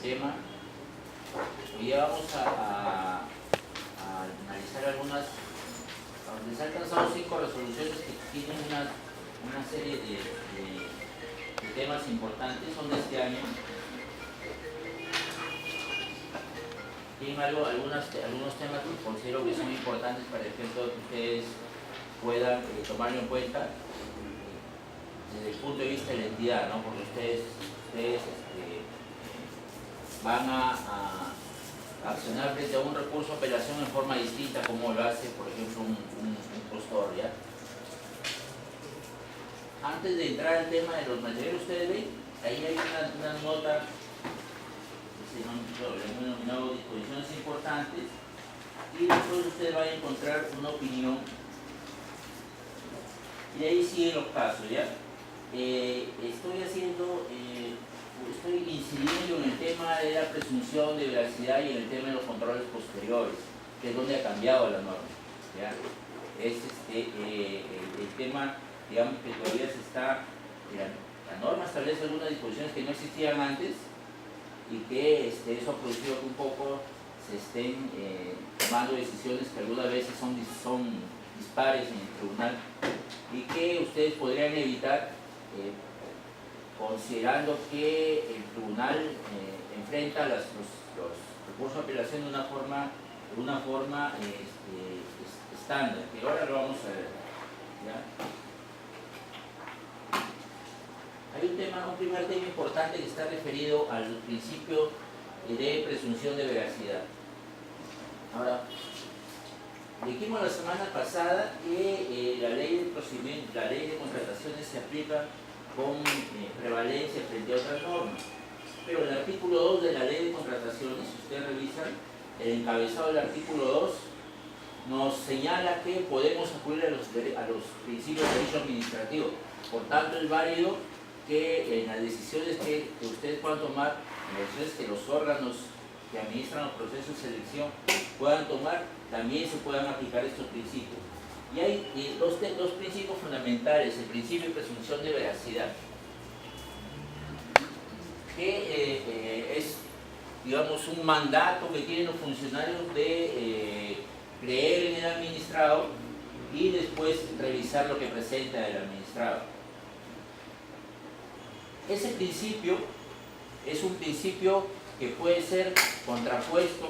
tema. Hoy día vamos a analizar algunas. Se han alcanzado 5 resoluciones que tienen una serie de temas importantes, son de este año. Tienen algunos temas que considero que son importantes para el efecto que ustedes puedan tomarlo en cuenta desde el punto de vista de la entidad, ¿no? Porque ustedes van a accionar frente a un recurso de apelación en forma distinta como lo hace, por ejemplo, un postor, ¿ya? Antes de entrar al tema de los materiales, ustedes ven, ahí hay una nota que se denominado disposiciones importantes, y después ustedes van a encontrar una opinión, y ahí siguen los casos, ¿ya? Estoy incidiendo en el tema de la presunción de veracidad y en el tema de los controles posteriores, que es donde ha cambiado la norma, ¿ya? Es el tema, digamos, que todavía se está, la norma establece algunas disposiciones que no existían antes y que eso ha producido que un poco se estén tomando decisiones que algunas veces son dispares en el tribunal y que ustedes podrían evitar considerando que el tribunal enfrenta los recursos de apelación de una forma estándar, que ahora lo vamos a ver, ¿ya? Hay un primer tema importante que está referido al principio de presunción de veracidad. Ahora, dijimos la semana pasada que la ley de procedimiento, la ley de contrataciones se aplica con prevalencia frente a otras normas, pero el artículo 2 de la ley de contrataciones, si ustedes revisan, el encabezado del artículo 2 nos señala que podemos acudir a los principios de derecho administrativo. Por tanto, es válido que en las decisiones que ustedes puedan tomar, en las decisiones que los órganos que administran los procesos de selección puedan tomar, también se puedan aplicar estos principios. Y hay dos principios fundamentales: el principio de presunción de veracidad, que es, digamos, un mandato que tienen los funcionarios de creer en el administrado y después revisar lo que presenta el administrado. Ese principio es un principio que puede ser contrapuesto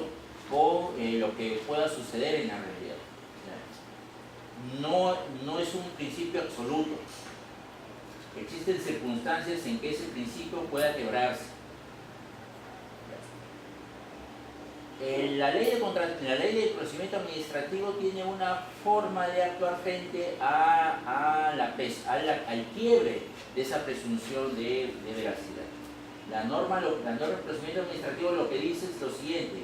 con lo que pueda suceder en la realidad. No es un principio absoluto. Existen circunstancias en que ese principio pueda quebrarse. La ley de procedimiento administrativo tiene una forma de actuar frente al quiebre de esa presunción de veracidad. La norma del procedimiento administrativo lo que dice es lo siguiente: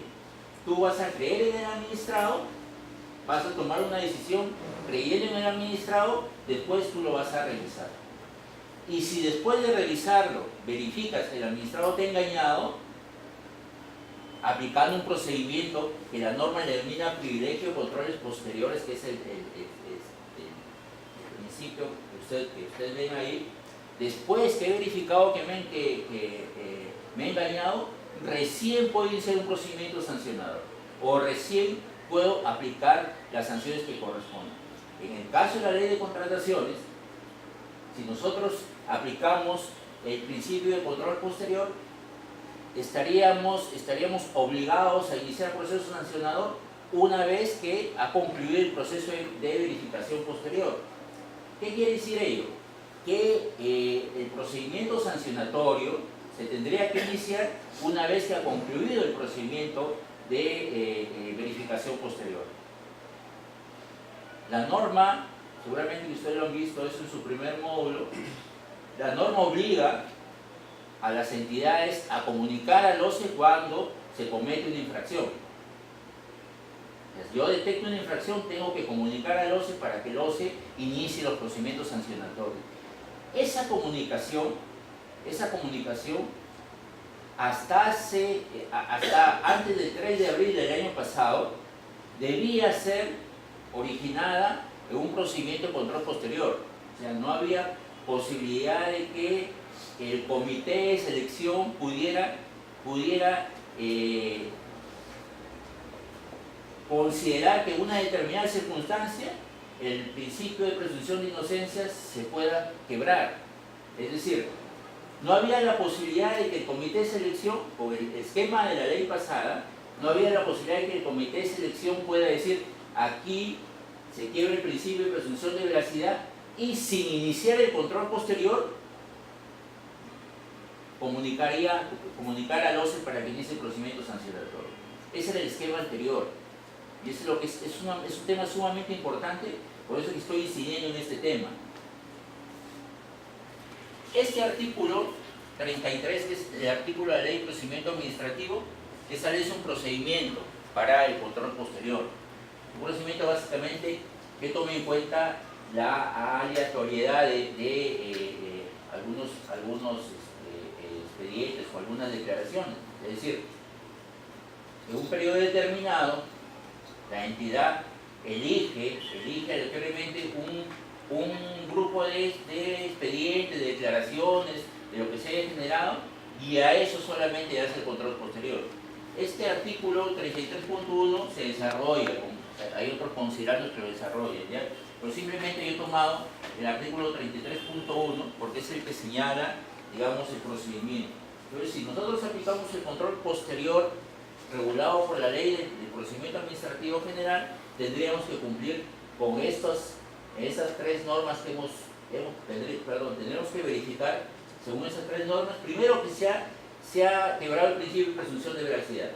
tú vas a creer en el administrado, vas a tomar una decisión creyendo en el administrado, después tú lo vas a revisar. Y si después de revisarlo verificas que el administrado te ha engañado, aplicando un procedimiento que la norma denomina privilegio de controles posteriores, que es el principio que ustedes ven ahí, después que he verificado que me he engañado, recién puedo iniciar un procedimiento sancionador o recién puedo aplicar las sanciones que corresponden. En el caso de la ley de contrataciones, si nosotros aplicamos el principio de control posterior, estaríamos obligados a iniciar el proceso sancionador una vez que ha concluido el proceso de verificación posterior. ¿Qué quiere decir ello? Que el procedimiento sancionatorio se tendría que iniciar una vez que ha concluido el procedimiento de verificación posterior. La norma, seguramente que ustedes lo han visto, eso en su primer módulo, la norma obliga a las entidades a comunicar al OCE cuando se comete una infracción. Si yo detecto una infracción, tengo que comunicar al OCE para que el OCE inicie los procedimientos sancionatorios. Esa comunicación hasta antes del 3 de abril del año pasado debía ser originada en un procedimiento de control posterior. O sea, no había posibilidad de que el comité de selección pudiera pudiera considerar que en una determinada circunstancia el principio de presunción de inocencia se pueda quebrar. Es decir, no había la posibilidad de que el comité de selección, por el esquema de la ley pasada, no había la posibilidad de que el comité de selección pueda decir aquí se quiebra el principio de presunción de veracidad y sin iniciar el control posterior comunicar al OCE para que inicie el procedimiento sancionatorio. Ese era el esquema anterior. Y eso es, lo que es un tema sumamente importante, por eso que estoy incidiendo en este tema. Este artículo 33, que es el artículo de la Ley de Procedimiento Administrativo, establece un procedimiento para el control posterior. Un procedimiento básicamente que tome en cuenta la aleatoriedad de algunos expedientes o algunas declaraciones. Es decir, en un periodo determinado, la entidad elige aleatoriamente un grupo de expedientes, de declaraciones, de lo que se haya generado, y a eso solamente hace el control posterior. Este artículo 33.1 se desarrolla, hay otros considerandos que lo desarrollan, ¿ya? Pero simplemente yo he tomado el artículo 33.1 porque es el que señala, digamos, el procedimiento. Entonces, si nosotros aplicamos el control posterior regulado por la Ley de Procedimiento Administrativo General, tendríamos que cumplir con esas tres normas que tendremos que verificar según esas tres normas. Primero, que se ha quebrado el principio de presunción de veracidad.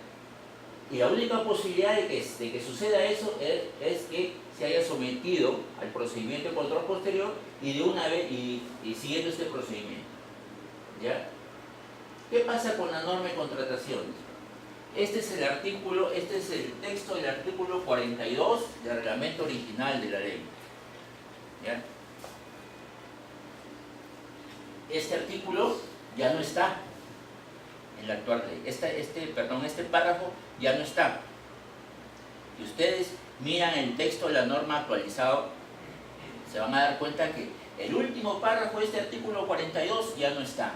Y la única posibilidad de que suceda eso es que se haya sometido al procedimiento de control posterior y de una vez y siguiendo este procedimiento. ¿Ya? ¿Qué pasa con la norma de contrataciones? Este es el texto del artículo 42 del reglamento original de la ley. ¿Ya? Este artículo ya no está en la actual ley. Este párrafo ya no está. Si ustedes miran el texto de la norma actualizado, se van a dar cuenta que el último párrafo de este artículo 42 ya no está.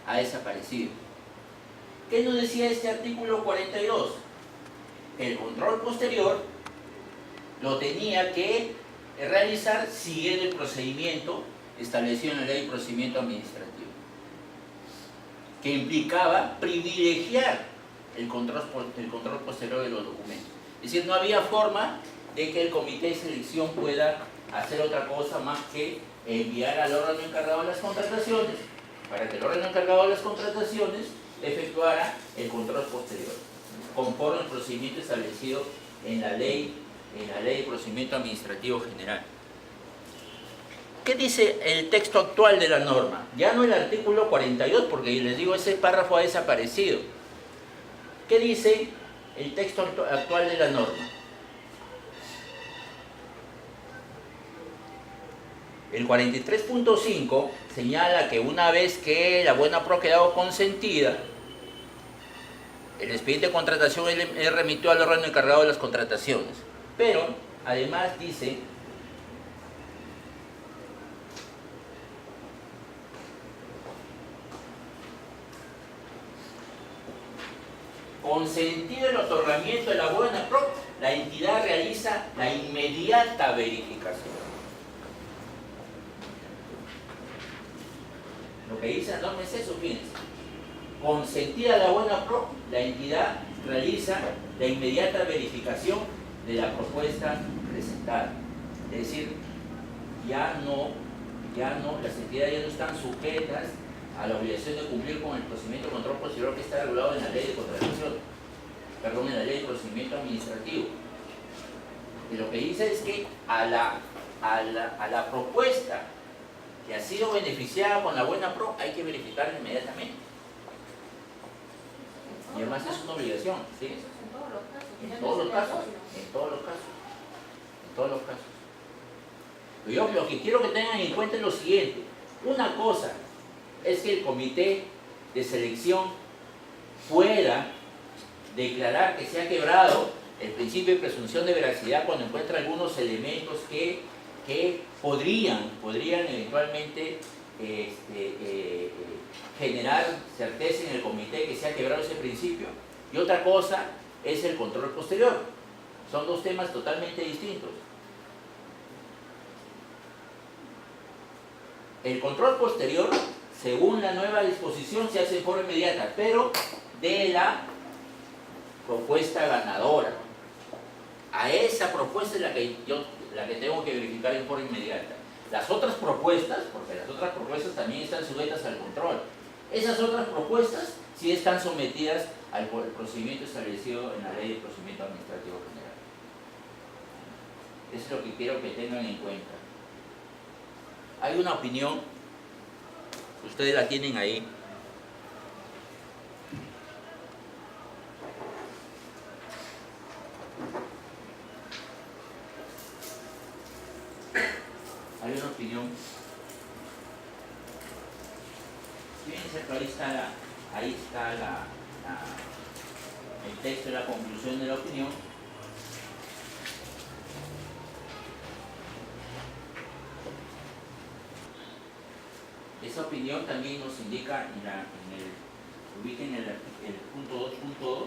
Ha desaparecido. ¿Qué nos decía este artículo 42? El control posterior lo tenía que realizar siguiendo el procedimiento establecido en la Ley de Procedimiento Administrativo, que implicaba privilegiar el control posterior de los documentos. Es decir, no había forma de que el comité de selección pueda hacer otra cosa más que enviar al órgano encargado de las contrataciones para que el órgano encargado de las contrataciones efectuara el control posterior, conforme al procedimiento establecido en la ley de Procedimiento Administrativo General. ¿Qué dice el texto actual de la norma? Ya no el artículo 42, porque les digo, ese párrafo ha desaparecido. ¿Qué dice el texto actual de la norma? El 43.5 señala que una vez que la buena pro ha quedado consentida, el expediente de contratación es remitido al órgano encargado de las contrataciones. Pero, además dice, consentido el otorgamiento de la buena pro, la entidad realiza la inmediata verificación. Lo que dice la norma es eso, fíjense. Consentida la buena pro, la entidad realiza la inmediata verificación de la propuesta presentada. Es decir, ya no, las entidades ya no están sujetas a la obligación de cumplir con el procedimiento de control posterior que está regulado en la ley de contratación, en la ley de procedimiento administrativo. Y lo que dice es que a la propuesta que ha sido beneficiada con la buena pro hay que verificarla inmediatamente. Y además es una obligación, ¿sí? En todos los casos. Yo lo que quiero que tengan en cuenta es lo siguiente. Una cosa es que el comité de selección pueda declarar que se ha quebrado el principio de presunción de veracidad cuando encuentra algunos elementos que podrían eventualmente generar certeza en el comité que se ha quebrado ese principio, y otra cosa es el control posterior. Son dos temas totalmente distintos. El control posterior, según la nueva disposición, se hace de forma inmediata, pero de la propuesta ganadora. A esa propuesta es la que tengo que verificar en forma inmediata. Las otras propuestas, porque las otras propuestas también están sujetas al control, esas otras propuestas sí están sometidas al procedimiento establecido en la Ley de Procedimiento Administrativo General. Eso es lo que quiero que tengan en cuenta. Hay una opinión, ustedes la tienen ahí. Hay una opinión. Fíjense que ahí está el texto de la conclusión de la opinión. Esa opinión también nos indica ubiquen el punto 2.2.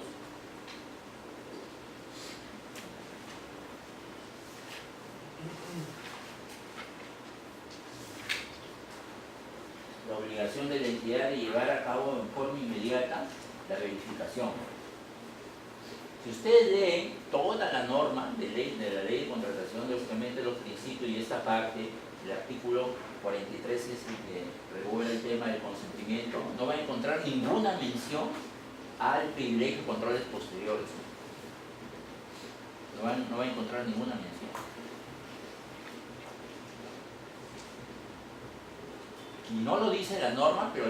La obligación de la entidad de llevar a cabo en forma inmediata la verificación. Si ustedes leen toda la norma de la ley de contratación, lógicamente los principios y esta parte, el artículo 43 es el que regula el tema del consentimiento, no va a encontrar ninguna mención al privilegio de controles posteriores. No va a encontrar ninguna mención. Y no lo dice la norma, pero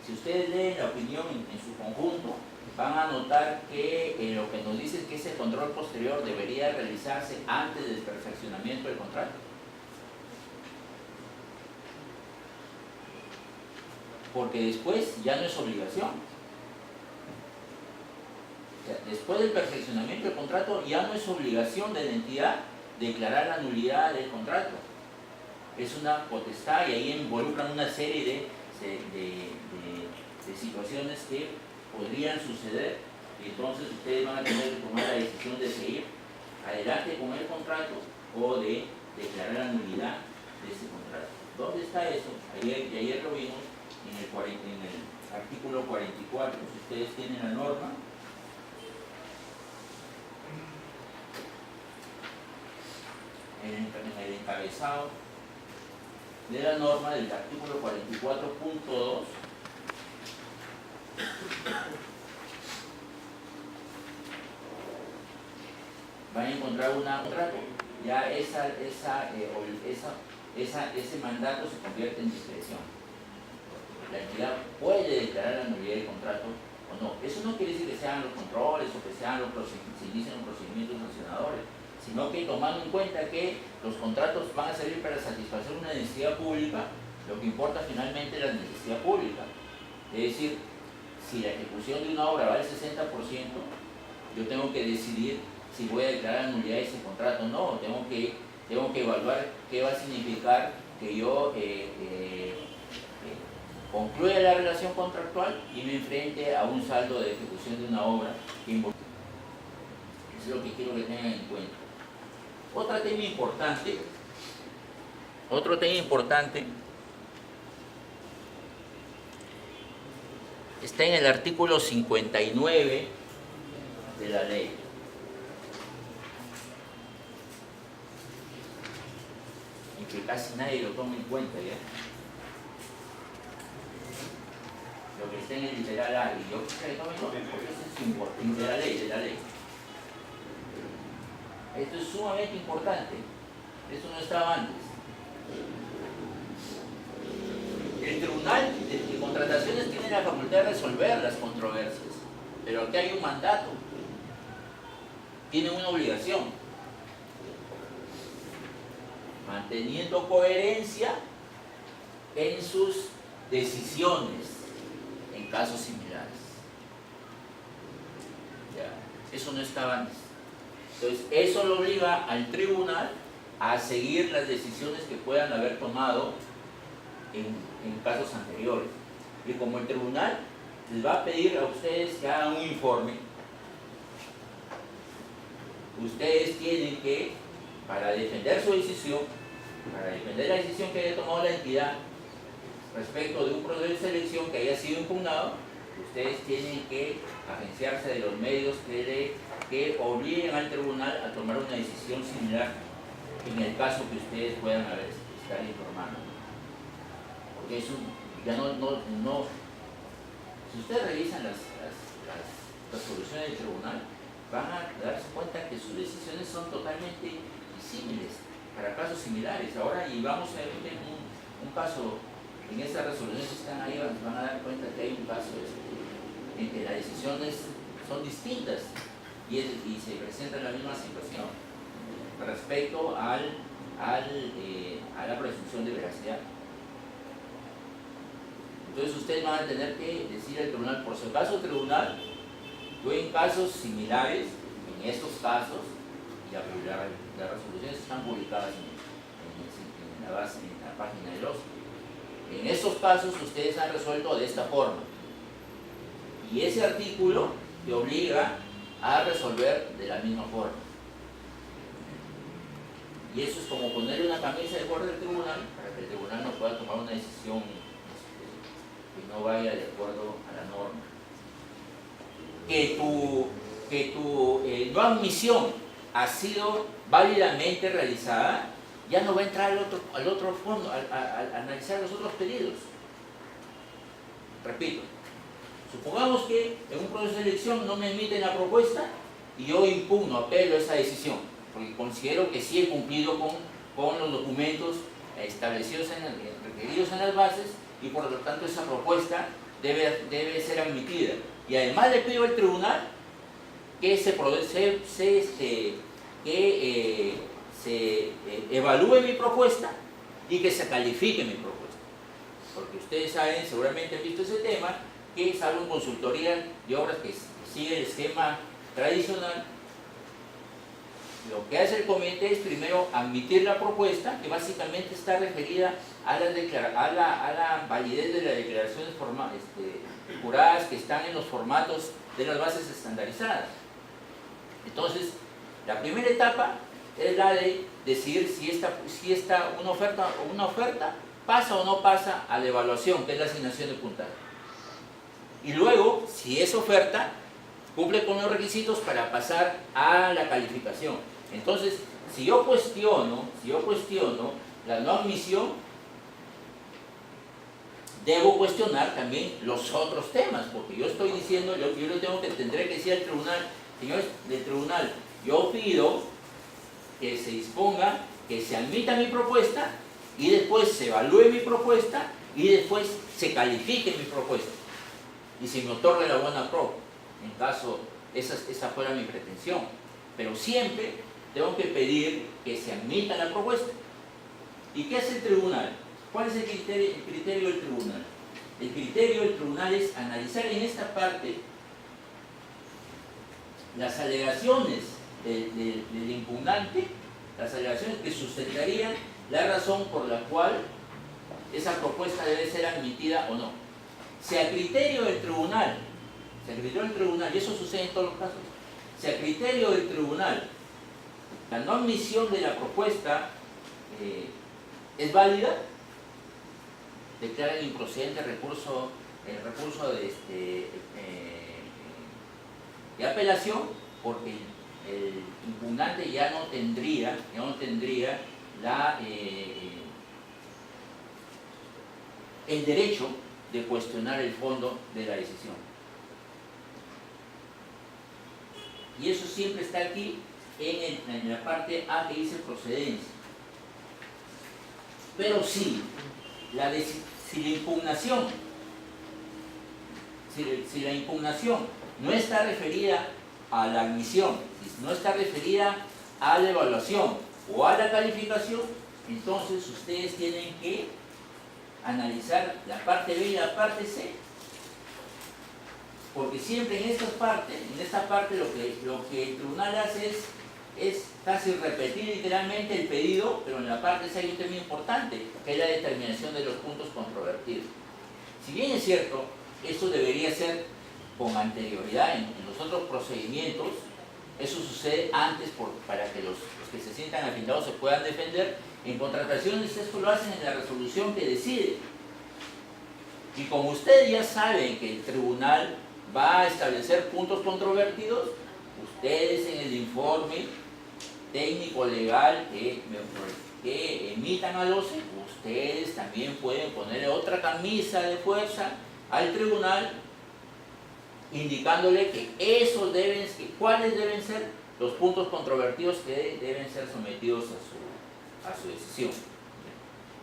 si ustedes leen la opinión en su conjunto, van a notar que lo que nos dice es que ese control posterior debería realizarse antes del perfeccionamiento del contrato. Porque después ya no es obligación. O sea, después del perfeccionamiento del contrato ya no es obligación de la entidad declarar la nulidad del contrato. Es una potestad y ahí involucran una serie de situaciones que podrían suceder, y entonces ustedes van a tener que tomar la decisión de seguir adelante con el contrato o de declarar la nulidad de ese contrato. ¿Dónde está eso? Ayer lo vimos en el artículo 44. Si ustedes tienen la norma, en el encabezado de la norma del artículo 44.2, van a encontrar un contrato. Ya ese mandato se convierte en discreción. La entidad puede declarar la nulidad del contrato o no. Eso no quiere decir que sean los controles o que sean se inicien los procedimientos sancionadores, sino que tomando en cuenta que los contratos van a servir para satisfacer una necesidad pública, lo que importa finalmente es la necesidad pública. Es decir, si la ejecución de una obra va al 60%, yo tengo que decidir si voy a declarar la nulidad de ese contrato o no. Tengo que evaluar qué va a significar que yo concluya la relación contractual y me enfrente a un saldo de ejecución de una obra que involucra. Eso es lo que quiero que tengan en cuenta. Otro tema importante está en el artículo 59 de la ley. Y que casi nadie lo toma en cuenta ya. Lo que está en el literal A, y yo quisiera que tomen nota porque eso es importante, de la ley. Esto es sumamente importante. Esto no estaba antes. El Tribunal de Contrataciones tiene la facultad de resolver las controversias, pero aquí hay un mandato. Tiene una obligación. Manteniendo coherencia en sus decisiones en casos similares. Ya, eso no estaba antes. Entonces, eso lo obliga al tribunal a seguir las decisiones que puedan haber tomado en en casos anteriores. Y como el tribunal les va a pedir a ustedes que hagan un informe, ustedes tienen que, para defender su decisión, para defender la decisión que haya tomado la entidad respecto de un proceso de selección que haya sido impugnado, ustedes tienen que agenciarse de los medios que obliguen al tribunal a tomar una decisión similar en el caso que ustedes puedan estar informando. Porque eso ya no. Si ustedes revisan las resoluciones del tribunal, van a darse cuenta que sus decisiones son totalmente disímiles para casos similares. Ahora, y vamos a ver un caso, en estas resoluciones que están ahí, van a dar cuenta que hay un caso en que las decisiones son distintas y se presenta la misma situación respecto a la presunción de veracidad. Entonces ustedes van a tener que decir al tribunal, por si acaso tribunal, yo en casos similares, en estos casos, y las resoluciones están publicadas en la base, en la página del OSCE. En estos casos ustedes han resuelto de esta forma. Y ese artículo te obliga a resolver de la misma forma. Y eso es como ponerle una camisa de fuerza al tribunal para que el tribunal no pueda tomar una decisión que no vaya de acuerdo a la norma. Que tu no admisión ha sido válidamente realizada, ya no va a entrar al otro fondo, a analizar los otros pedidos. Repito, supongamos que en un proceso de elección no me emiten la propuesta y yo impugno, apelo a esa decisión, porque considero que sí he cumplido con los documentos establecidos, requeridos en las bases, y por lo tanto esa propuesta debe ser admitida. Y además le pido al tribunal que se evalúe mi propuesta y que se califique mi propuesta. Porque ustedes saben, seguramente han visto ese tema, que es algo en consultoría de obras que sigue el esquema tradicional. Lo que hace el comité es primero admitir la propuesta, que básicamente está referida a la validez de las declaraciones juradas que están en los formatos de las bases estandarizadas. Entonces, la primera etapa es la de decidir si una oferta pasa o no pasa a la evaluación, que es la asignación de puntaje. Y luego, si esa oferta cumple con los requisitos para pasar a la calificación. Entonces, si yo cuestiono la no admisión, debo cuestionar también los otros temas, porque yo estoy diciendo, yo tendré que decir al tribunal, señores del tribunal, yo pido que se disponga, que se admita mi propuesta y después se evalúe mi propuesta y después se califique mi propuesta y se me otorgue la buena pro, en caso esa fuera mi pretensión. Pero siempre tengo que pedir que se admita la propuesta. ¿Y qué hace el tribunal? ¿Cuál es el criterio del tribunal? El criterio del tribunal es analizar en esta parte las alegaciones del impugnante, las alegaciones que sustentarían la razón por la cual esa propuesta debe ser admitida o no. Si a criterio del tribunal, y eso sucede en todos los casos, si a criterio del tribunal la no admisión de la propuesta es válida, declara improcedente el recurso de apelación, porque el impugnante ya no tendría el derecho de cuestionar el fondo de la decisión. Y eso siempre está aquí en la parte A que dice procedencia. Pero si la impugnación no está referida a la admisión, no está referida a la evaluación o a la calificación, entonces ustedes tienen que analizar la parte B y la parte C, porque siempre en esta parte lo que el tribunal hace es casi repetir literalmente el pedido, pero en la parte esa hay un término importante, que es la determinación de los puntos controvertidos. Si bien es cierto, esto debería ser con anterioridad en los otros procedimientos, eso sucede antes para que los que se sientan afindados se puedan defender. En contrataciones esto lo hacen en la resolución que decide. Y como ustedes ya saben que el tribunal va a establecer puntos controvertidos, ustedes en el informe técnico legal que emitan a los ustedes también pueden ponerle otra camisa de fuerza al tribunal indicándole que cuáles deben ser los puntos controvertidos que deben ser sometidos a su decisión.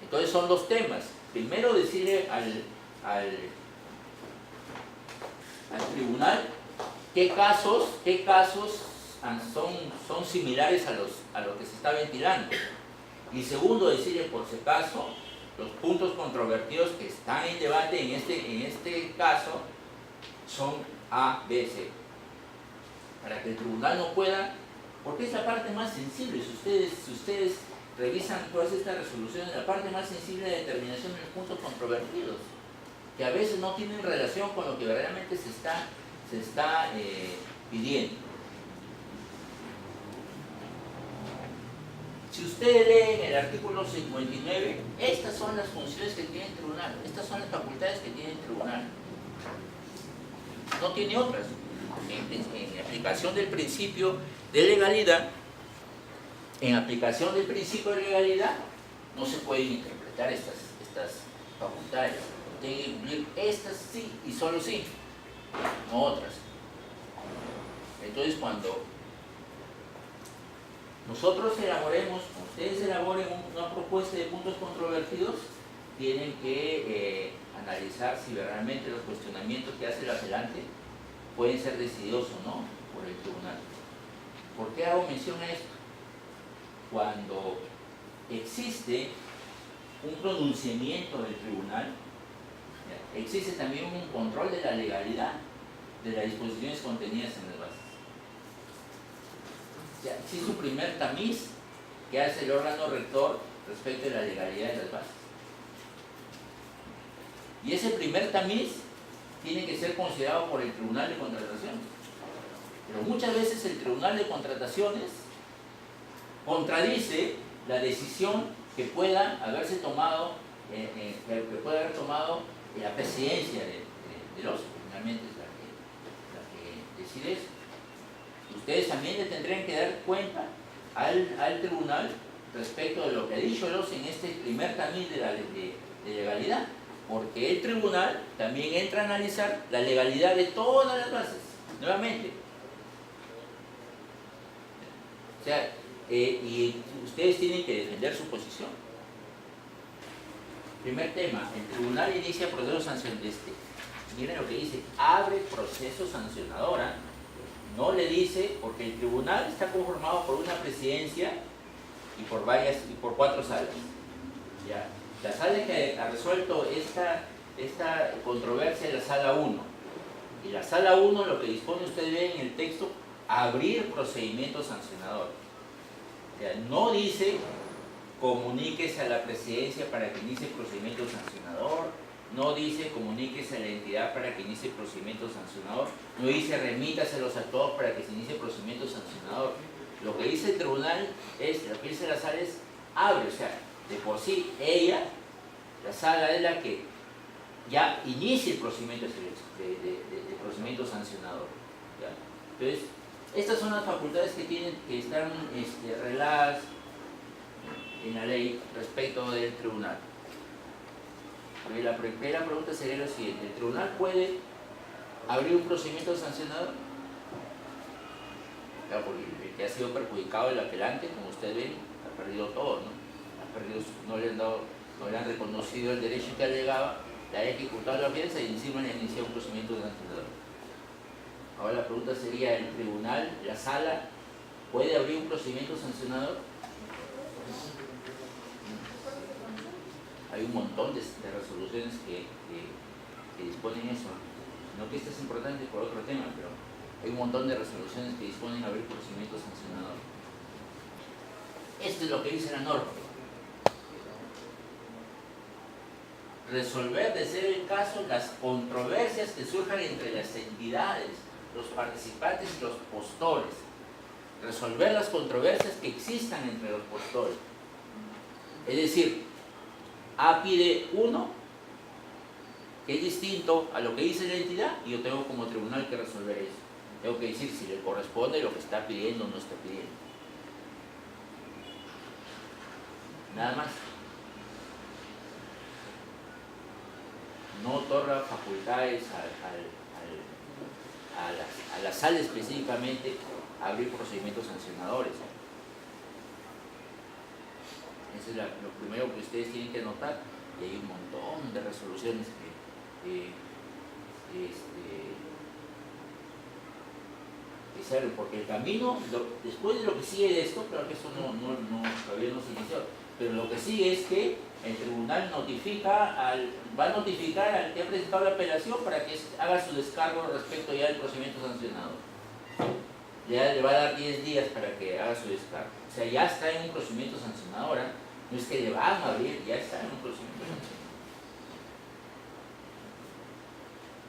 Entonces son dos temas. Primero decirle al tribunal qué casos son similares a lo que se está ventilando. Y segundo, decirle por si acaso los puntos controvertidos que están en debate en este caso son A, B, C. Para que el tribunal no pueda, porque es la parte más sensible. Si ustedes revisan todas estas resoluciones, la parte más sensible de determinación de los puntos controvertidos, que a veces no tienen relación con lo que verdaderamente se está pidiendo. Si ustedes leen el artículo 59, estas son las funciones que tiene el tribunal, estas son las facultades que tiene el tribunal. No tiene otras. En aplicación del principio de legalidad, no se pueden interpretar estas facultades. Tienen que cumplir estas sí y solo sí, no otras. Entonces cuando nosotros ustedes elaboren una propuesta de puntos controvertidos, tienen que analizar si realmente los cuestionamientos que hace el apelante pueden ser decididos o no por el tribunal. ¿Por qué hago mención a esto? Cuando existe un pronunciamiento del tribunal, existe también un control de la legalidad de las disposiciones contenidas en las bases. O sea, existe un primer tamiz que hace el órgano rector respecto de la legalidad de las bases. Y ese primer tamiz tiene que ser considerado por el Tribunal de Contrataciones. Pero muchas veces el Tribunal de Contrataciones contradice la decisión que pueda haberse tomado, que pueda haber tomado la presidencia de los, finalmente es la que decide eso. Ustedes también le tendrían que dar cuenta al tribunal respecto de lo que ha dicho los en este primer tamiz de legalidad, porque el tribunal también entra a analizar la legalidad de todas las bases, nuevamente. O sea, y ustedes tienen que defender su posición. Primer tema, el tribunal inicia proceso sancionador. Miren lo que dice, abre proceso sancionador. No le dice, porque el tribunal está conformado por una presidencia y por 4 salas. ¿Ya? La sala que ha resuelto esta controversia es la sala 1. Y la sala 1 lo que dispone, ustedes ven en el texto, abrir procedimiento sancionador. O sea, no dice comuníquese a la presidencia para que inicie procedimiento sancionador, no dice comuníquese a la entidad para que inicie procedimiento sancionador, no dice remítaselos a todos para que se inicie procedimiento sancionador. Lo que dice el tribunal lo que dice la sala es abre, o sea, de por sí la sala es la que ya inicia el procedimiento de procedimiento sancionador. ¿Ya? Entonces, estas son las facultades que están regladas en la ley respecto del tribunal. La primera pregunta sería la siguiente: ¿el tribunal puede abrir un procedimiento sancionador? Claro, porque el que ha sido perjudicado, el apelante, como ustedes ven, ha perdido todo, ¿no? No le han reconocido el derecho que alegaba, le ha ejecutado la fianza y encima le ha iniciado un procedimiento sancionador. Ahora la pregunta sería: ¿el tribunal, la sala, puede abrir un procedimiento sancionador? Hay un montón de resoluciones que disponen eso. No que esto es importante por otro tema, pero hay un montón de resoluciones que disponen abrir procedimiento sancionador. Esto es lo que dice la norma. Resolver de ser el caso las controversias que surjan entre las entidades, los participantes y los postores. Resolver las controversias que existan entre los postores. Es decir, A pide 1, que es distinto a lo que dice la entidad, y yo tengo como tribunal que resolver eso. Tengo que decir si le corresponde lo que está pidiendo o no está pidiendo. Nada más. No otorga facultades a la sala específicamente a abrir procedimientos sancionadores. Eso es lo primero que ustedes tienen que notar, y hay un montón de resoluciones que se abren, porque el camino, después de lo que sigue de esto, claro que eso todavía no se inició, pero lo que sigue es que el tribunal va a notificar al que ha presentado la apelación para que haga su descargo respecto ya del procedimiento sancionado. Ya le va a dar 10 días para que haga su descargo. O sea, ya está en un procedimiento sancionador, ¿eh? No es que le van a abrir, ya está en un procedimiento sancionador.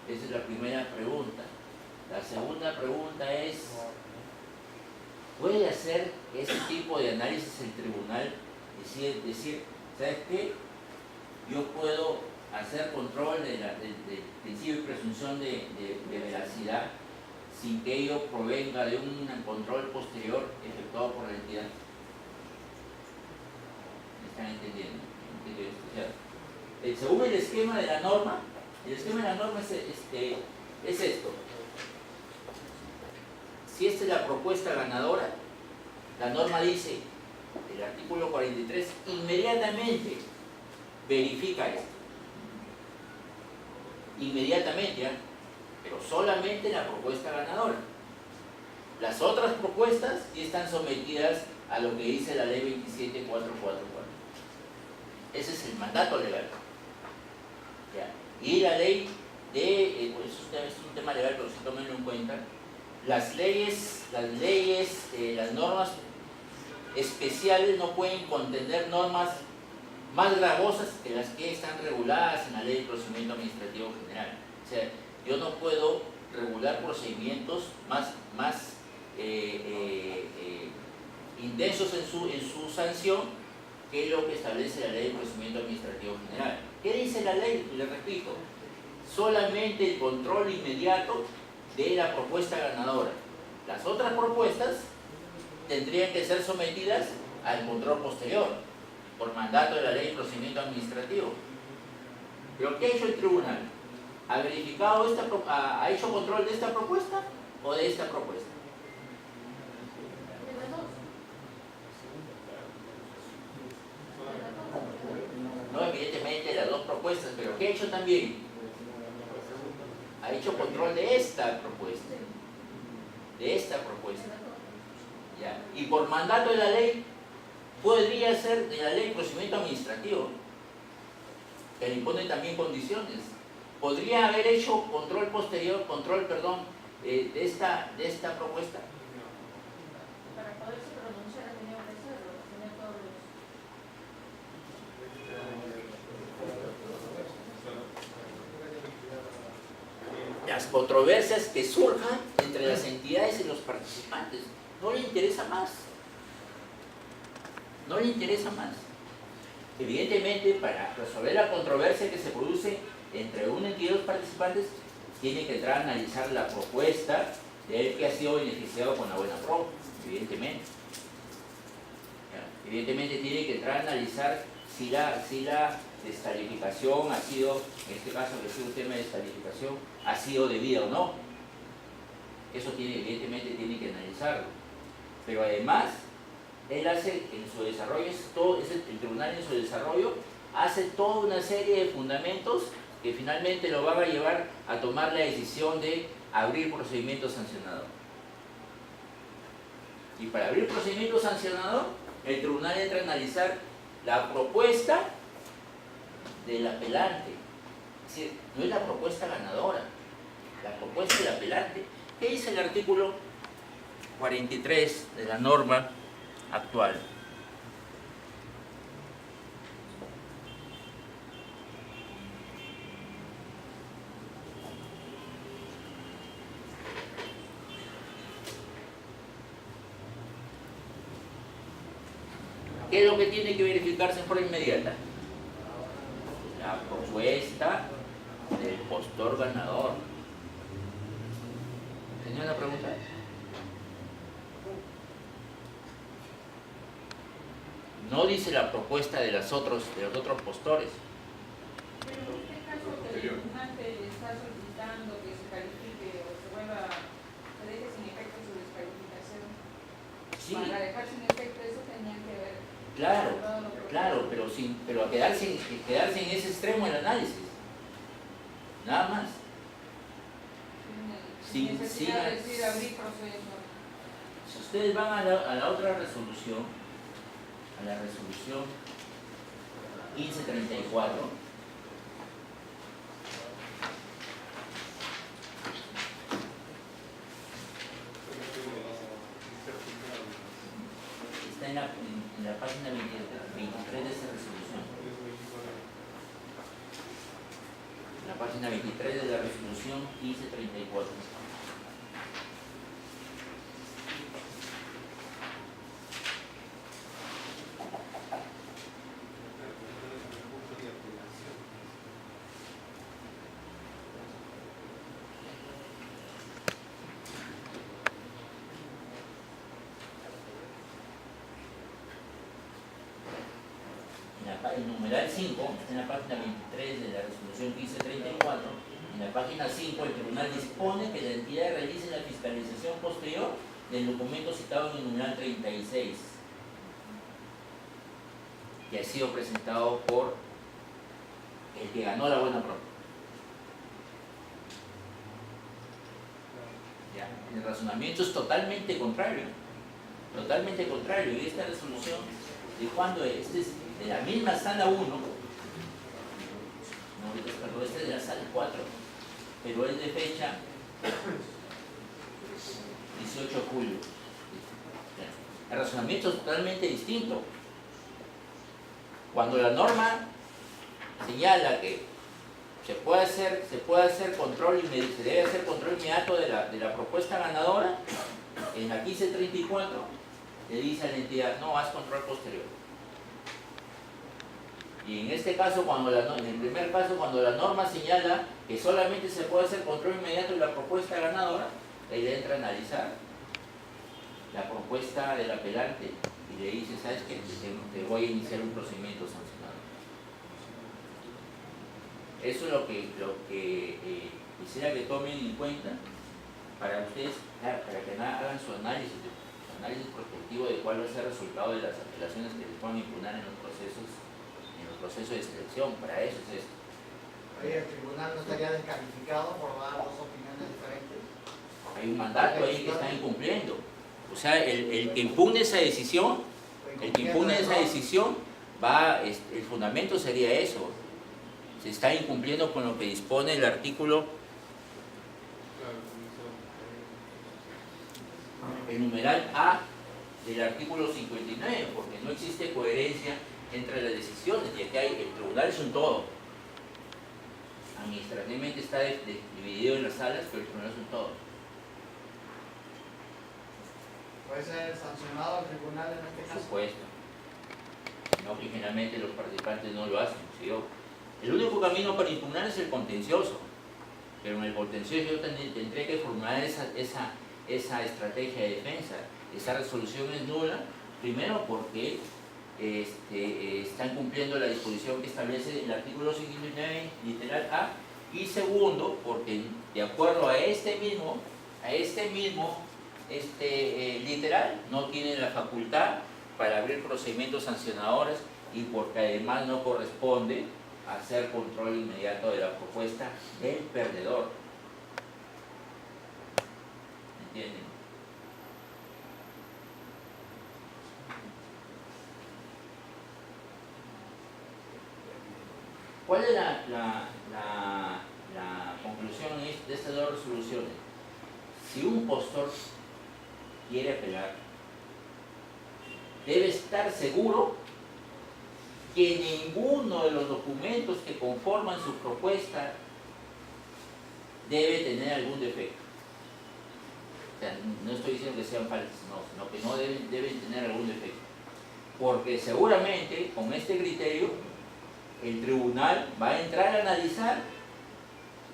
Esa es la primera pregunta. La segunda pregunta es, ¿puede hacer ese tipo de análisis el tribunal? Decir, ¿sabes qué? Yo puedo hacer control del principio de presunción de veracidad sin que ello provenga de un control posterior efectuado por la entidad. ¿Me están entendiendo? O sea, según el esquema de la norma, es esto. Si esta es la propuesta ganadora, la norma dice, el artículo 43, inmediatamente verifica esto. Inmediatamente, ¿eh? Pero solamente la propuesta ganadora. Las otras propuestas sí están sometidas a lo que dice la ley 27444. Ese es el mandato legal. ¿Ya? Y la ley de, pues es un tema legal, pero sí tómenlo en cuenta, las normas especiales no pueden contener normas más gravosas que las que están reguladas en la ley de procedimiento administrativo general. O sea, yo no puedo regular procedimientos más intensos en su sanción que lo que establece la ley de procedimiento administrativo general. ¿Qué dice la ley? Le repito, solamente el control inmediato de la propuesta ganadora. Las otras propuestas tendrían que ser sometidas al control posterior, por mandato de la ley de procedimiento administrativo. ¿Pero qué ha hecho el tribunal? ¿Ha verificado ha hecho control de esta propuesta o de esta propuesta? No, evidentemente las dos propuestas, pero ¿qué ha hecho también? Ha hecho control de esta propuesta. De esta propuesta. ¿Ya? Y por mandato de la ley, podría ser de la ley de procedimiento administrativo, que le impone también condiciones. ¿Podría haber hecho control posterior, de esta propuesta? Para poderse pronunciar tenía que hacerlo, tenía todos los... Las controversias que surjan entre las entidades y los participantes. No le interesa más. No le interesa más. Evidentemente, para resolver la controversia que se produce entre una entidad y los participantes, tiene que entrar a analizar la propuesta de él que ha sido beneficiado con la buena pro, evidentemente. ¿Ya? Evidentemente tiene que entrar a analizar si la descalificación ha sido, en este caso que ha sido un tema de descalificación, ha sido debida o no. Eso evidentemente tiene que analizarlo. Pero además, él hace en su desarrollo, el tribunal en su desarrollo hace toda una serie de fundamentos que finalmente lo van a llevar a tomar la decisión de abrir procedimiento sancionador. Y para abrir procedimiento sancionador, el tribunal entra a analizar la propuesta del apelante. Es decir, no es la propuesta ganadora, la propuesta del apelante. ¿Qué dice el artículo 43 de la norma actual? ¿Qué es lo que tiene que verificarse en forma inmediata? La propuesta del postor ganador. ¿Tenía una pregunta? No dice la propuesta de los otros postores. Pero en este caso que el impugnante está solicitando que se califique o se vuelva, se deje sin efecto su descalificación, Sí, para dejar sin efecto eso tenía que ver. claro, pero a quedarse en ese extremo del análisis. Nada más. Sin necesidad de decir abrir proceso. Si ustedes van a la otra resolución, a la resolución 1534, está en la página 23 de esta resolución. En la página 23 de la resolución 1534. El numeral 5, está en la página 23 de la resolución 1534, en la página 5 el tribunal dispone que la entidad realice la fiscalización posterior del documento citado en el numeral 36, que ha sido presentado por el que ganó la buena prueba. Ya, el razonamiento es totalmente contrario, y esta resolución, ¿de cuándo es? Este es de la misma sala 1, no, perdón, este es de la sala 4, pero es de fecha 18 de julio. El razonamiento es totalmente distinto. Cuando la norma señala que se puede hacer control se debe hacer control inmediato de la propuesta ganadora, en la 1534 le dice a la entidad, no, haz control posterior. Y en este caso, en el primer caso, cuando la norma señala que solamente se puede hacer control inmediato de la propuesta ganadora, ahí le entra a analizar la propuesta del apelante y le dice, ¿sabes qué? Te voy a iniciar un procedimiento sancionado. Eso es lo que quisiera que tomen en cuenta para ustedes, para que hagan su análisis prospectivo de cuál va a ser el resultado de las apelaciones que les puedan impugnar en los procesos de selección. Para eso es esto. Oye, ¿el tribunal no estaría descalificado por dar dos opiniones diferentes? Hay un mandato ahí que están incumpliendo. O sea, el que impugne esa decisión, el fundamento sería eso. Se está incumpliendo con lo que dispone el artículo, el numeral A del artículo 59, porque no existe coherencia entre las decisiones, y aquí el tribunal es un todo. Administrativamente está dividido en las salas, pero el tribunal es un todo. ¿Puede ser sancionado el tribunal en este Por caso? supuesto. No, que generalmente los participantes no lo hacen. ¿Sí? El único camino para impugnar es el contencioso, pero en el contencioso yo tendré que formular esa estrategia de defensa. Esa resolución es nula, primero porque están cumpliendo la disposición que establece el artículo 59, literal A, y segundo, porque de acuerdo a este mismo literal, no tiene la facultad para abrir procedimientos sancionadores y porque además no corresponde hacer control inmediato de la propuesta del perdedor. ¿Entienden? ¿Cuál es la conclusión de estas dos resoluciones? Si un postor quiere apelar, debe estar seguro que ninguno de los documentos que conforman su propuesta debe tener algún defecto. O sea, no estoy diciendo que sean falsos, no, sino que no deben tener algún defecto. porque seguramente con este criterio el tribunal va a entrar a analizar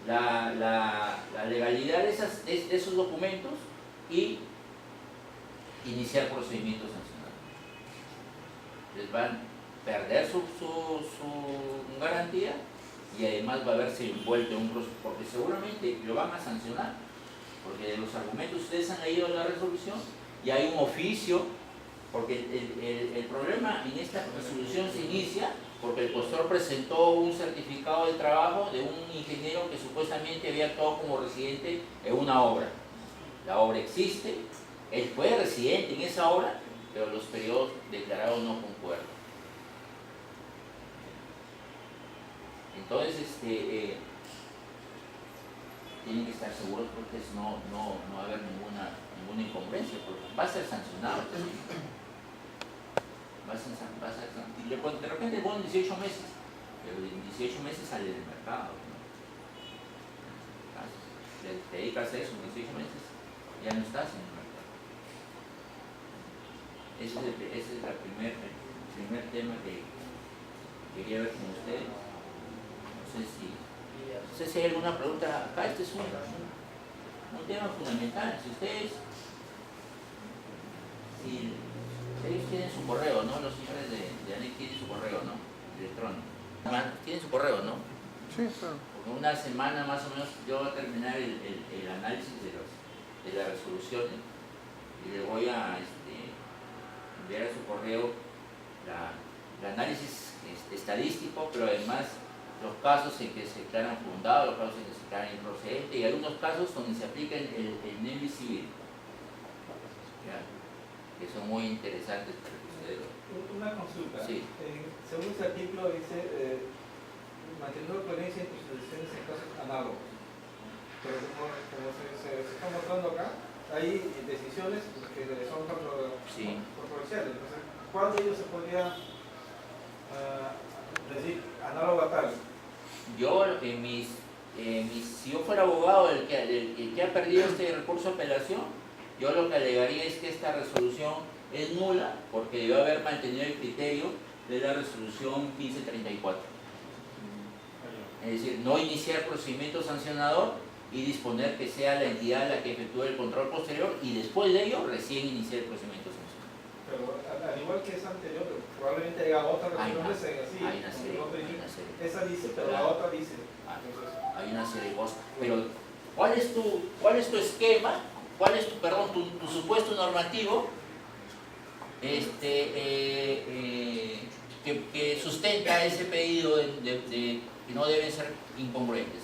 la legalidad de esos documentos y iniciar procedimientos sancionadores. Les van a perder su garantía y además va a verse envuelto en un proceso, porque seguramente lo van a sancionar, porque de los argumentos ustedes han leído la resolución y hay un oficio, porque el problema en esta resolución se inicia porque el postor presentó un certificado de trabajo de un ingeniero que supuestamente había actuado como residente en una obra. La obra existe, él fue residente en esa obra, pero los periodos declarados no concuerdan. Entonces, tienen que estar seguros porque no va a haber ninguna incongruencia, porque va a ser sancionado. Va a ser sancionado. De repente ponen 18 meses, pero en 18 meses sale del mercado, ¿no? Te dedicas a eso en 18 meses, ya no estás en el mercado. Ese es el primer tema que quería ver con ustedes. No sé si hay alguna pregunta acá. Este es un tema fundamental. Si ustedes ellos tienen su correo, ¿no? Los señores de ANEC tienen su correo, ¿no? Electrónico. Tienen su correo, ¿no? Sí, claro. Por una semana más o menos yo voy a terminar el análisis de las resoluciones y le voy a enviar a su correo el análisis estadístico, pero además los casos en que se declaran fundados, los casos en que se declaran improcedentes y algunos casos donde se aplica el NEMI civil, que son muy interesantes para que ustedes. Una consulta. Sí. Según este artículo dice manteniendo coherencia entre sus decisiones en casos análogos. Pero como se está mostrando acá, hay decisiones que son controversiales. Entonces, ¿cuál de ellos se podría decir análogo a tal? Yo, si yo fuera abogado el que ha perdido este recurso de apelación, yo lo que alegaría es que esta resolución es nula porque debió haber mantenido el criterio de la resolución 1534. Es decir, no iniciar procedimiento sancionador y disponer que sea la entidad la que efectúe el control posterior y después de ello recién iniciar el procedimiento sancionador. Pero al igual que esa anterior, probablemente haya otras resoluciones así. Hay una serie. Esa dice, pero la otra dice. Hay una serie de cosas. Pero, ¿cuál es tu esquema? ¿Cuál es tu supuesto normativo que sustenta ese pedido de que no deben ser incongruentes?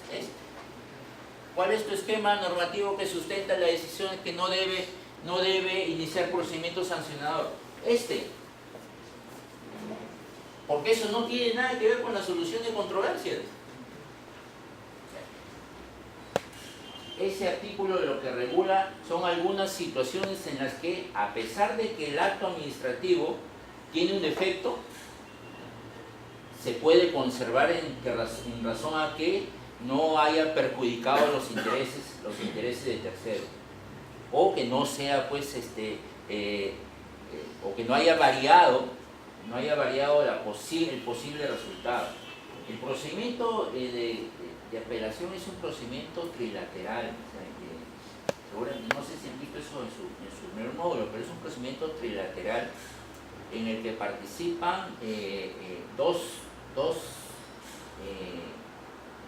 ¿Cuál es tu esquema normativo que sustenta la decisión de que no debe iniciar procedimiento sancionador? Porque eso no tiene nada que ver con la solución de controversias. Ese artículo lo que regula son algunas situaciones en las que, a pesar de que el acto administrativo tiene un defecto, se puede conservar en razón a que no haya perjudicado los intereses de terceros, o que no sea, pues, o que no haya variado el posible resultado. El procedimiento de apelación es un procedimiento trilateral, o sea, no sé si han visto eso en su primer módulo, pero es un procedimiento trilateral en el que participan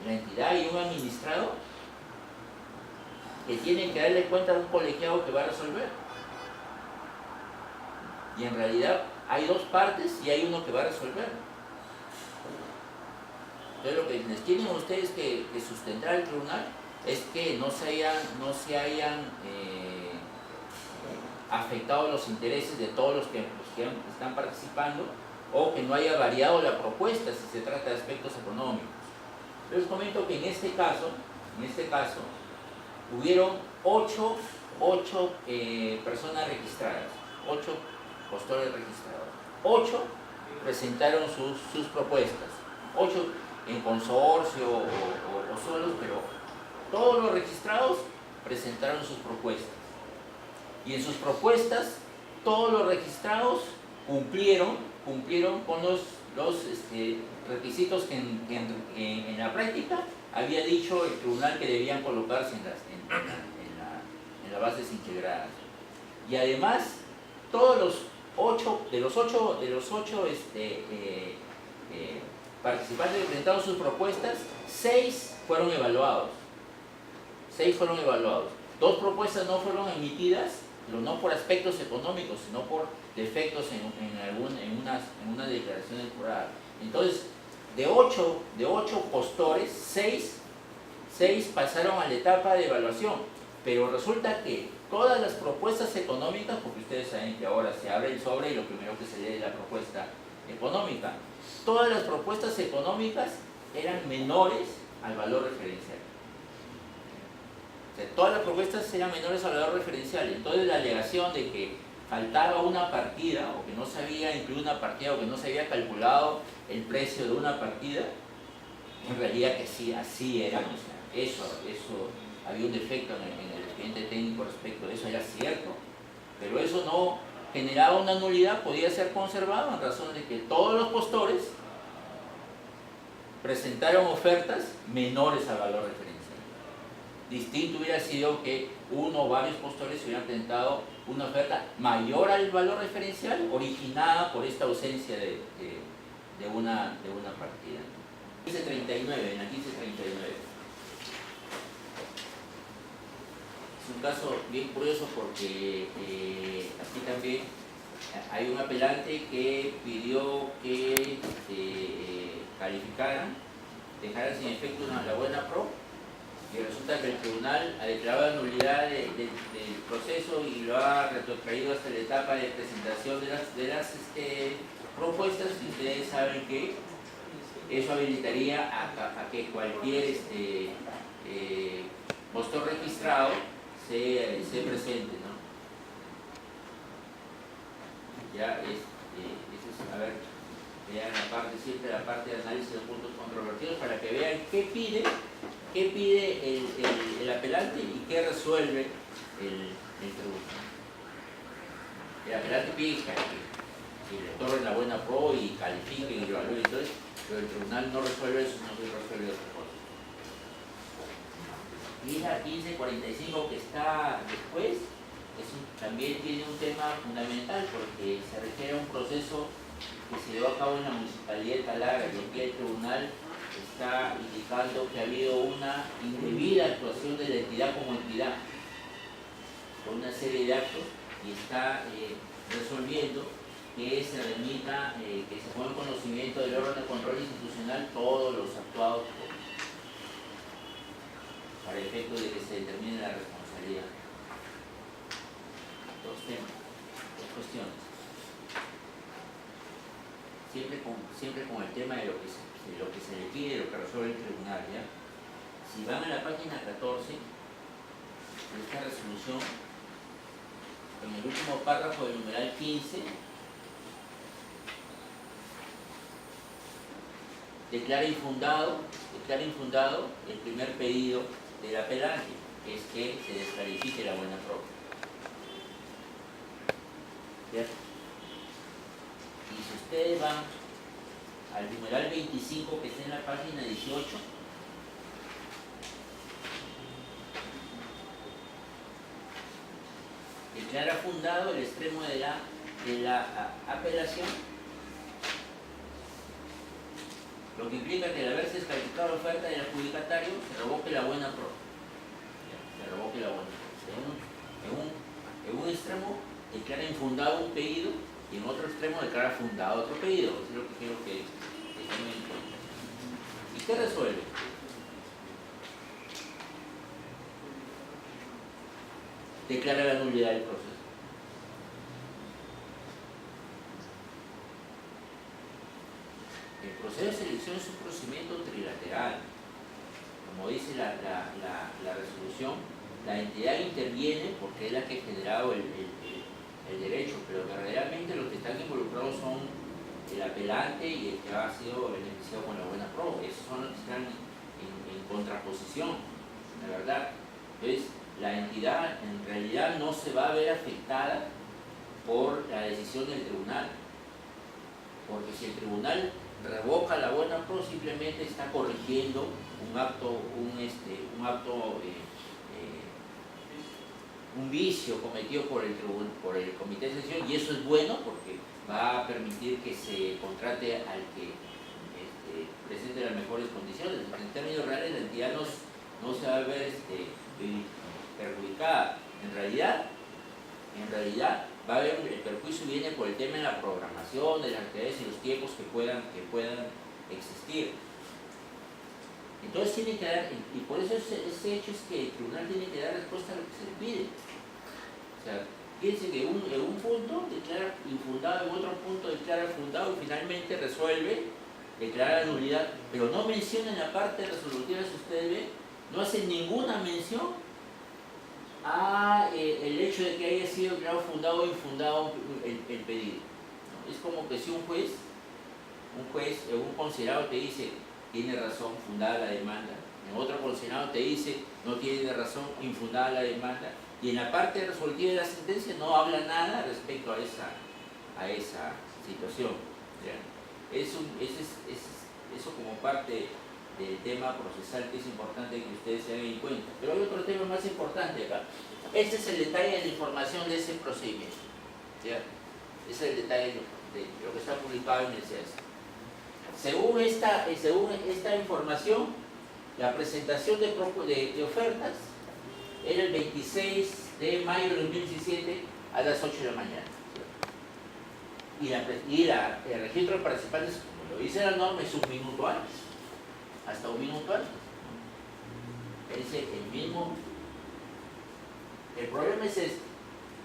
la entidad y un administrado que tienen que darle cuenta a un colegiado que va a resolver. Y en realidad hay dos partes y hay uno que va a resolver. Entonces lo que les tienen ustedes que sustentar el tribunal es que no se hayan afectado los intereses de todos los que están participando, o que no haya variado la propuesta si se trata de aspectos económicos. Les comento que en este caso hubieron 8 personas registradas, 8 postores registrados. 8 presentaron sus propuestas, 8 en consorcio o solos, pero todos los registrados presentaron sus propuestas. Y en sus propuestas, todos los registrados cumplieron con los requisitos que en la práctica había dicho el tribunal que debían colocarse en las bases integradas. Y además, todos los ocho participantes que presentaron sus propuestas, 6 fueron evaluados. 6 fueron evaluados. 2 propuestas no fueron emitidas, pero no por aspectos económicos, sino por defectos en unas declaraciones juradas. Entonces, de 8 postores, 6 pasaron a la etapa de evaluación, pero resulta que todas las propuestas económicas, porque ustedes saben que ahora se abre el sobre y lo primero que se lee es la propuesta económica, todas las propuestas económicas eran menores al valor referencial. O sea, todas las propuestas eran menores al valor referencial. Entonces la alegación de que faltaba una partida, o que no se había incluido una partida, o que no se había calculado el precio de una partida, en realidad que sí, así era. O sea, eso había un defecto en el expediente técnico respecto de eso, era cierto, pero eso no generaba una nulidad, podía ser conservado en razón de que todos los postores presentaron ofertas menores al valor referencial. Distinto hubiera sido que uno o varios postores hubieran presentado una oferta mayor al valor referencial originada por esta ausencia de una partida. 1539, en la 1539. Es un caso bien curioso porque aquí también hay un apelante que pidió que calificaran, dejaran sin efecto la buena pro, y resulta que el tribunal ha declarado la nulidad del proceso y lo ha retrotraído hasta la etapa de presentación de las propuestas, y ustedes saben que eso habilitaría a que cualquier postor registrado se presente, ¿no? Ya a ver, vean siempre la parte de análisis de puntos controvertidos para que vean qué pide el apelante y qué resuelve el tribunal. El apelante pide que le otorguen la buena pro y califiquen y evalúen y todo eso, pero el tribunal no resuelve eso, no resuelve otra cosa. Y la 1545 que está después también tiene un tema fundamental porque se refiere a un proceso que se llevó a cabo en la Municipalidad de Talaga, y aquí el tribunal está indicando que ha habido una indebida actuación de la entidad como entidad con una serie de actos, y está resolviendo que se remita, que se ponga en conocimiento del órgano de control institucional todos los actuados para el efecto de que se determine la responsabilidad. Dos temas, dos cuestiones. Siempre con el tema de lo que se le pide, lo que resuelve el tribunal, ¿ya? Si van a la página 14 de esta resolución, en el último párrafo del numeral 15, declara infundado el primer pedido del apelante, que es que se descalifique la buena pro. ¿Cierto? Y si ustedes van al numeral 25 que está en la página 18, declara fundado el extremo de la apelación, lo que implica que al haberse descalificado la oferta del adjudicatario se revoque la buena pro. Se revoque la buena pro. En un extremo declara infundado un pedido y en otro extremo declara fundado otro pedido. Eso es lo que quiero que tomen en cuenta. ¿Y qué resuelve? Declara la nulidad del proceso. El proceso de selección es un procedimiento trilateral. Como dice la resolución, la entidad interviene porque es la que ha generado el derecho, pero verdaderamente los que están involucrados son el apelante y el que ha sido beneficiado con la buena pro. Esos son los que están en contraposición, la verdad. Entonces, la entidad en realidad no se va a ver afectada por la decisión del tribunal. porque si el tribunal revoca la buena pro, simplemente está corrigiendo un vicio cometido por el comité de sesión, y eso es bueno porque va a permitir que se contrate al que presente las mejores condiciones. En términos reales, la entidad no se va a ver perjudicada. En realidad va a haber el perjuicio viene por el tema de la programación, de las actividades y los tiempos que puedan existir. Entonces tiene que dar, y por eso ese hecho es que el tribunal tiene que dar respuesta a lo que se le pide. O sea, fíjense que en un punto declara infundado, en otro punto declara fundado y finalmente resuelve declarar la nulidad, pero no menciona en la parte resolutiva, si ustedes ven, no hace ninguna mención a el hecho de que haya sido declarado fundado o infundado el pedido. ¿No? Es como que si un juez o un considerado te dice tiene razón, fundada la demanda, en otro considerado te dice no tiene razón, infundada la demanda, y en la parte resolutiva de la sentencia no habla nada respecto a esa situación. ¿Ya? Eso como parte del tema procesal que es importante que ustedes se den cuenta. Pero hay otro tema más importante acá. Este es el detalle de la información de ese procedimiento. ¿Ya? Ese es el detalle de lo que está publicado en el CES. Según esta información, la presentación de ofertas era el 26 de mayo de 2017 a las 8 de la mañana. Y el registro de participantes, como lo dice la norma, es un minuto antes, hasta un minuto antes. Es el mismo. El problema es este.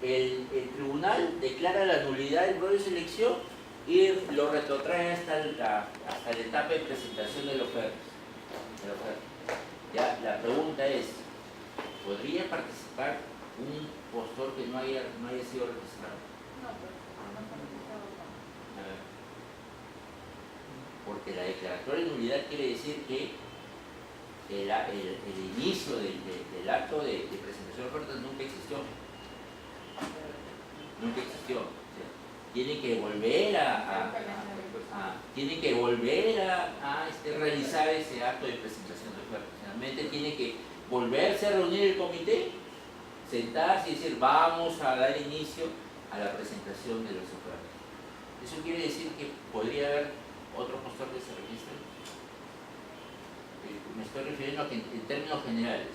El tribunal declara la nulidad del proceso de selección y lo retrotrae hasta la etapa de presentación de la oferta. Ya, la pregunta es, ¿podría participar un postor que no haya sido registrado? No, pero no está registrado. Porque la declaratoria de nulidad quiere decir que el inicio del acto de presentación de ofertas nunca existió. Nunca existió. O sea, tiene que volver a realizar ese acto de presentación de ofertas. Realmente tiene que volverse a reunir el comité, sentarse y decir vamos a dar inicio a la presentación de las ofertas. Eso quiere decir que podría haber otro postor que se registre. Me estoy refiriendo a que en términos generales.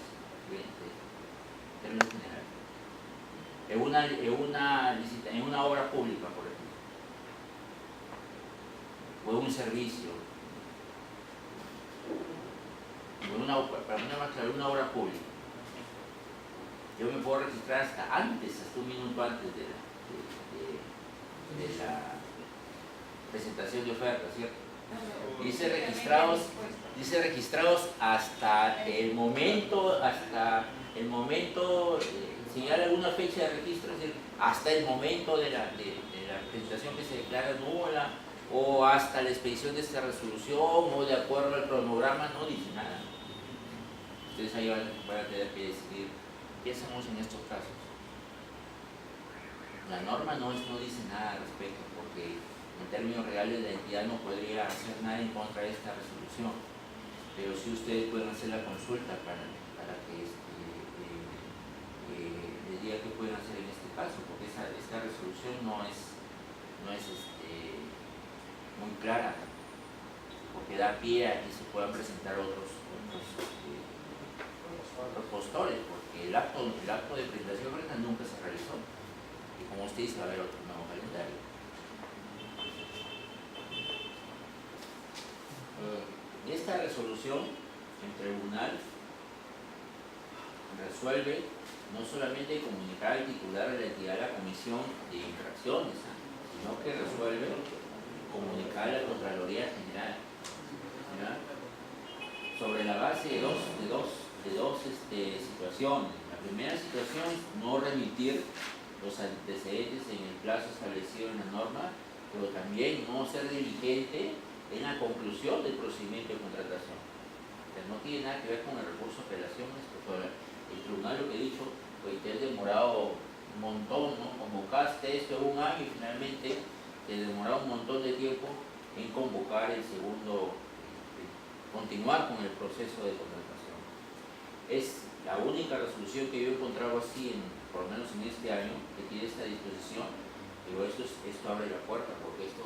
En una obra pública, por ejemplo, o en un servicio, para una obra pública. Yo me puedo registrar hasta un minuto antes de la presentación de oferta, ¿cierto? Dice registrados hasta el momento, señala alguna fecha de registro, es decir, hasta el momento de la presentación que se declara nula, o hasta la expedición de esta resolución, o de acuerdo al cronograma, no dice nada. Ustedes ahí van a tener que decidir qué hacemos en estos casos. La norma no dice nada al respecto, porque en términos reales la entidad no podría hacer nada en contra de esta resolución, pero sí ustedes pueden hacer la consulta para que les diga qué pueden hacer en este caso, porque esta resolución no es muy clara, porque da pie a que se puedan presentar otros postores, porque el acto de presentación nunca se realizó, y como usted dice va a haber otro nuevo calendario. Esta resolución, el tribunal resuelve no solamente comunicar al titular de la entidad a la comisión de infracciones, sino que resuelve comunicar a la Contraloría General, ¿ya? Sobre la base de dos situaciones. La primera situación es no remitir los antecedentes en el plazo establecido en la norma, pero también no ser diligente en la conclusión del procedimiento de contratación. O sea, no tiene nada que ver con el recurso de apelación. El tribunal, lo que he dicho, pues te has demorado un montón, ¿no? Convocaste esto en un año y finalmente se demoraba un montón de tiempo en convocar el segundo, continuar con el proceso de contratación. Es la única resolución que yo he encontrado así, por lo menos en este año, que tiene esta disposición, pero esto abre la puerta, porque esto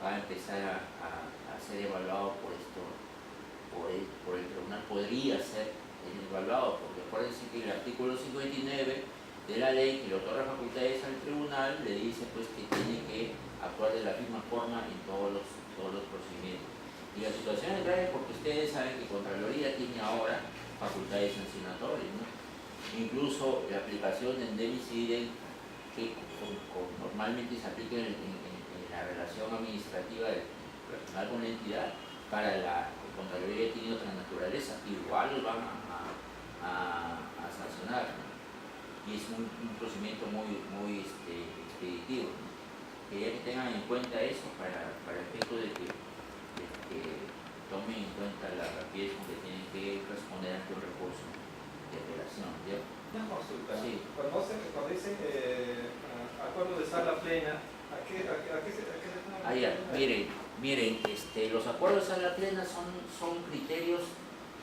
va a empezar a ser evaluado por el tribunal, podría ser evaluado, porque acuérdense que el artículo 59 de la ley que le otorga facultades al tribunal le dice pues que tiene que actuar de la misma forma en todos los procedimientos. Y la situación es grave porque ustedes saben que Contraloría tiene ahora facultades sancionatorias, ¿no? Incluso la aplicación de indemniciden que normalmente se aplica en la relación administrativa del personal con la entidad, para la Contraloría tiene otra naturaleza, igual los van a sancionar, ¿no? Y es un procedimiento muy expeditivo, ¿no? Quería que tengan en cuenta eso para efecto de que tomen en cuenta la rapidez con que tienen que responder ante un recurso de apelación, ¿ya? Una consulta. Sí. Cuando dice acuerdo de sala plena, ¿a qué se refiere? Ah, ya, miren, los acuerdos de sala plena son criterios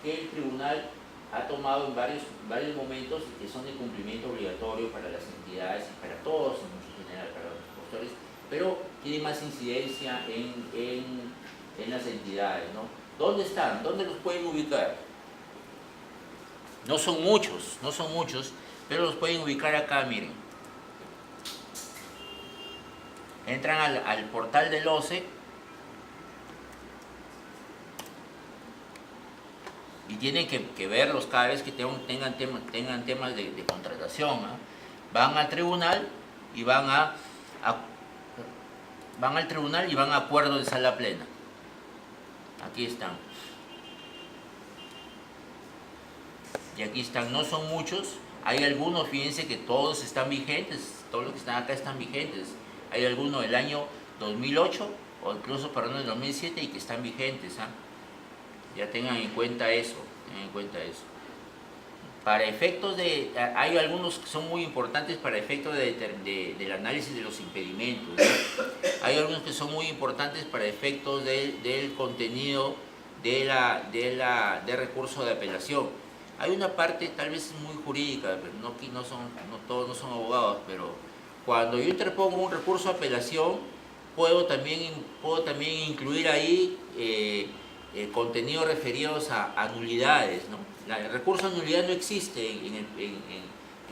que el tribunal ha tomado en varios momentos y que son de cumplimiento obligatorio para las entidades y para todos en general, para los postores, pero tiene más incidencia en las entidades, ¿no? ¿Dónde están? ¿Dónde los pueden ubicar? No son muchos, pero los pueden ubicar acá, miren. Entran al portal del OCE y tienen que verlos cada vez que tengan temas de contratación, ¿no? Van al tribunal y van a acuerdo de sala plena. Aquí están. Y aquí están, no son muchos. Hay algunos, fíjense que todos están vigentes, todos los que están acá están vigentes. Hay algunos del año 2008 o incluso, perdón, del 2007 y que están vigentes, ¿ah? Ya tengan en cuenta eso, Para efectos hay algunos que son muy importantes para efectos del análisis de los impedimentos, ¿no? Hay algunos que son muy importantes para efectos del contenido de recurso de apelación. Hay una parte tal vez muy jurídica, pero todos no son abogados, pero cuando yo interpongo un recurso de apelación, puedo también incluir ahí contenidos referidos a nulidades, ¿no? El recurso de nulidad no existe en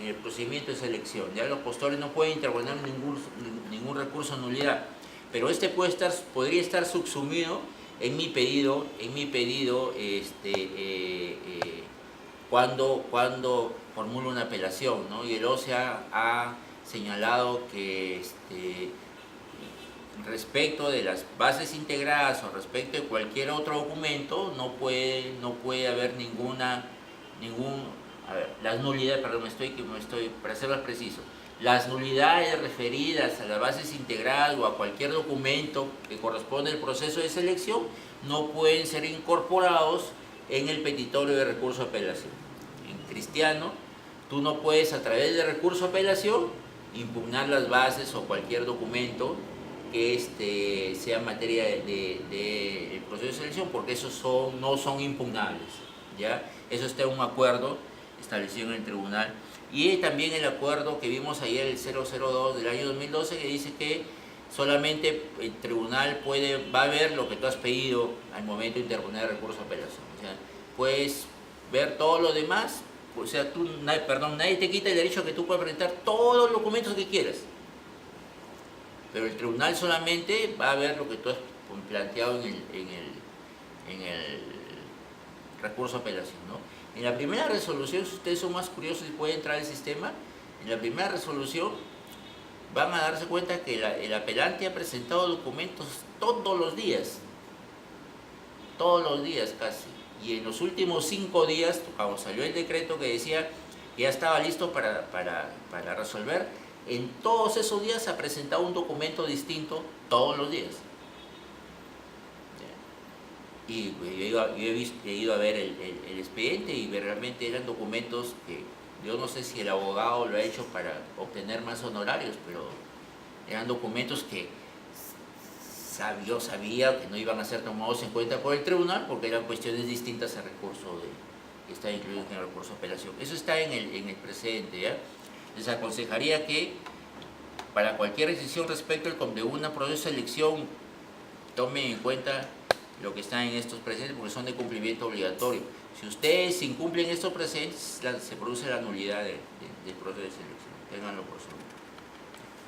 el procedimiento de selección, ya los postores no pueden interponer ningún recurso de nulidad, pero podría estar subsumido en mi pedido cuando formulo una apelación, ¿no? Y el OCE ha señalado que respecto de las bases integradas o respecto de cualquier otro documento no puede haber las nulidades, perdón, para ser más preciso, las nulidades referidas a las bases integradas o a cualquier documento que corresponde al proceso de selección no pueden ser incorporados en el petitorio de recurso de apelación. En cristiano, tú no puedes a través de recurso de apelación impugnar las bases o cualquier documento que sea materia del proceso de selección, porque esos no son impugnables, ¿ya? Eso está en un acuerdo establecido en el tribunal. Y también el acuerdo que vimos ayer, el 002 del año 2012, que dice que solamente el tribunal va a ver lo que tú has pedido al momento de interponer el recurso de apelación. O sea, puedes ver todo lo demás, o sea, nadie te quita el derecho a que tú puedas presentar todos los documentos que quieras. Pero el tribunal solamente va a ver lo que tú has planteado en el recurso de apelación, ¿no? En la primera resolución, si ustedes son más curiosos y pueden entrar al sistema, en la primera resolución van a darse cuenta que el apelante ha presentado documentos todos los días casi. Y en los últimos 5 días, cuando salió el decreto que decía que ya estaba listo para resolver, en todos esos días ha presentado un documento distinto todos los días. Y yo he ido a ver el expediente y realmente eran documentos que yo no sé si el abogado lo ha hecho para obtener más honorarios, pero eran documentos que yo sabía que no iban a ser tomados en cuenta por el tribunal porque eran cuestiones distintas al recurso que está incluido en el recurso de apelación. Eso está en el precedente, ¿ya? Les aconsejaría que para cualquier decisión respecto de un proceso de elección tomen en cuenta lo que está en estos precedentes porque son de cumplimiento obligatorio. Si ustedes incumpllen estos precedentes, se produce la nulidad del proceso de selección. Ténganlo por seguro.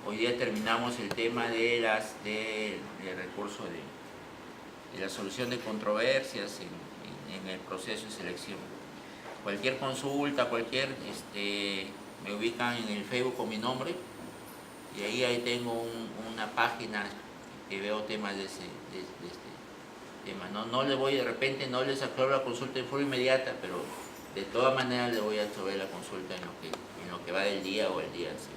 Hoy día terminamos el tema del recurso de la solución de controversias en el proceso de selección. Cualquier consulta, me ubican en el Facebook con mi nombre y ahí tengo una página que veo temas de este tema. No les voy, de repente no les aclaro la consulta de forma inmediata, pero de todas maneras le voy a resolver la consulta en lo que va del día o el día siguiente.